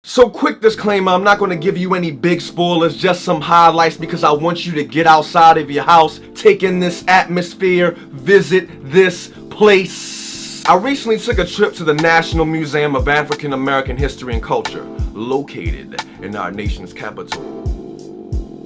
So quick disclaimer, I'm not going to give you any big spoilers, just some highlights because I want you to get outside of your house, take in this atmosphere, visit this place. I recently took a trip to the National Museum of African American History and Culture, located in our nation's capital.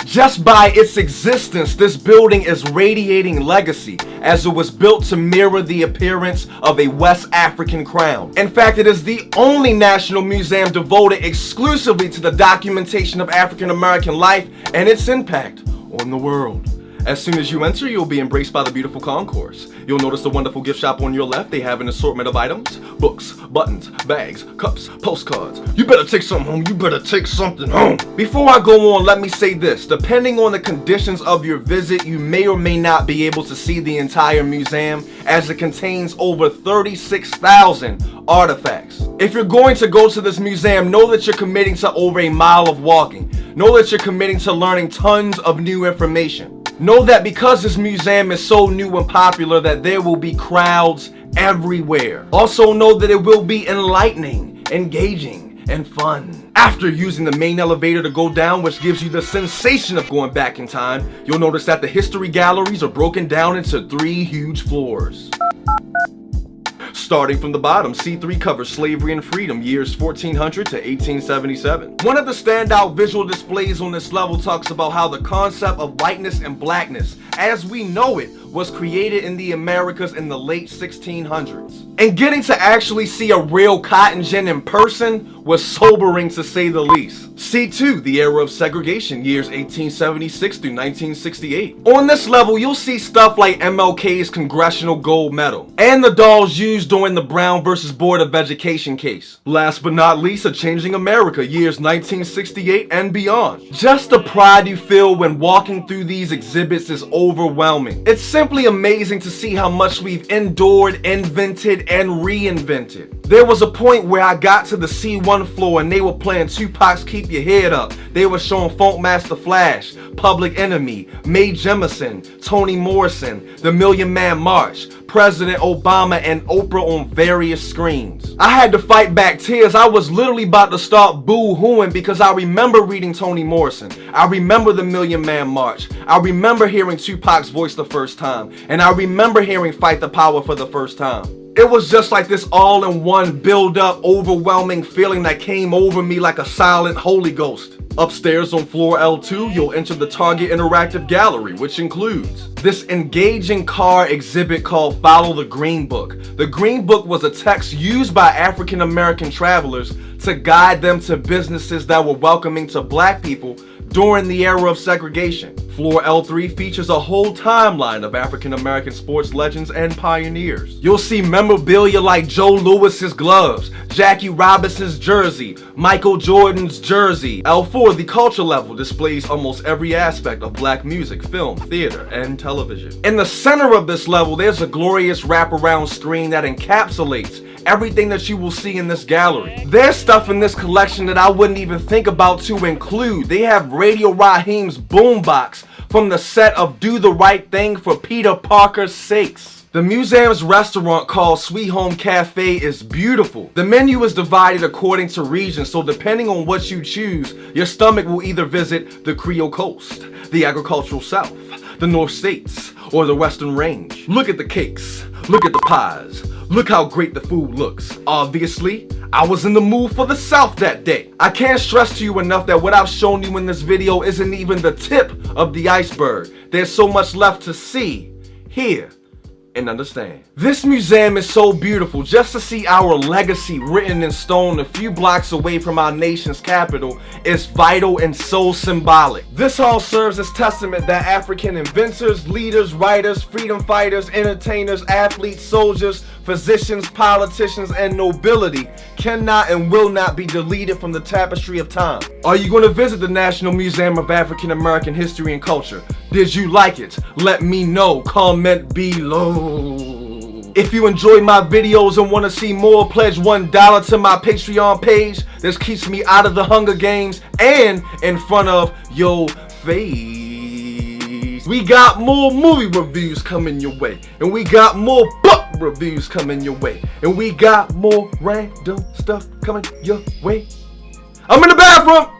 Just by its existence, this building is radiating legacy, as it was built to mirror the appearance of a West African crown. In fact, it is the only national museum devoted exclusively to the documentation of African American life and its impact on the world. As soon as you enter, you'll be embraced by the beautiful concourse. You'll notice the wonderful gift shop on your left. They have an assortment of items: books, buttons, bags, cups, postcards. You better take something home. You better take something home. Before I go on, let me say this. Depending on the conditions of your visit, you may or may not be able to see the entire museum, as it contains over 36,000 artifacts. If you're going to go to this museum, know that you're committing to over a mile of walking. Know that you're committing to learning tons of new information. Know that because this museum is so new and popular that there will be crowds everywhere. Also know that it will be enlightening, engaging, and fun. After using the main elevator to go down, which gives you the sensation of going back in time, you'll notice that the history galleries are broken down into 3 huge floors. Starting from the bottom, C3 covers slavery and freedom, years 1400 to 1877. One of the standout visual displays on this level talks about how the concept of whiteness and blackness, as we know it, was created in the Americas in the late 1600s. And getting to actually see a real cotton gin in person was sobering, to say the least. C2, the era of segregation, years 1876 through 1968. On this level, you'll see stuff like MLK's Congressional Gold Medal, and the dolls used during the Brown versus Board of Education case. Last but not least, A Changing America, years 1968 and beyond. Just the pride you feel when walking through these exhibits is overwhelming. It's simply amazing to see how much we've endured, invented, and reinvented. There was a point where I got to the C1 floor and they were playing Tupac's Keep Your Head Up. They were showing Funkmaster Flash, Public Enemy, Mae Jemison, Toni Morrison, The Million Man March, President Obama, and Oprah on various screens. I had to fight back tears. I was literally about to start boo-hooing because I remember reading Toni Morrison. I remember The Million Man March. I remember hearing Tupac's voice the first time. And I remember hearing Fight the Power for the first time. It was just like this all-in-one build-up, overwhelming feeling that came over me like a silent Holy Ghost. Upstairs on floor L2, you'll enter the Target Interactive Gallery, which includes this engaging car exhibit called Follow the Green Book. The Green Book was a text used by African American travelers to guide them to businesses that were welcoming to black people during the era of segregation. Floor L3 features a whole timeline of African American sports legends and pioneers. You'll see memorabilia like Joe Louis's gloves, Jackie Robinson's jersey, Michael Jordan's jersey. L4, the culture level, displays almost every aspect of black music, film, theater, and television. In the center of this level, there's a glorious wraparound screen that encapsulates everything that you will see in this gallery. There's stuff in this collection that I wouldn't even think about to include. They have Radio Raheem's boombox from the set of Do the Right Thing for Peter Parker's Sakes. The museum's restaurant called Sweet Home Cafe is beautiful. The menu is divided according to region, so depending on what you choose, your stomach will either visit the Creole Coast, the agricultural South, the North States, or the Western Range. Look at the cakes, look at the pies, look how great the food looks. Obviously, I was in the mood for the South that day. I can't stress to you enough that what I've shown you in this video isn't even the tip of the iceberg. There's so much left to see, hear, and understand. This museum is so beautiful. Just to see our legacy written in stone a few blocks away from our nation's capital is vital and so symbolic. This hall serves as testament that African inventors, leaders, writers, freedom fighters, entertainers, athletes, soldiers, physicians, politicians, and nobility cannot and will not be deleted from the tapestry of time. Are you going to visit the National Museum of African American History and Culture? Did you like it? Let me know. Comment below. If you enjoy my videos and want to see more, pledge $1 to my Patreon page. This keeps me out of the Hunger Games and in front of your face. We got more movie reviews coming your way, and we got more book reviews coming your way, and we got more random stuff coming your way. I'm in the bathroom.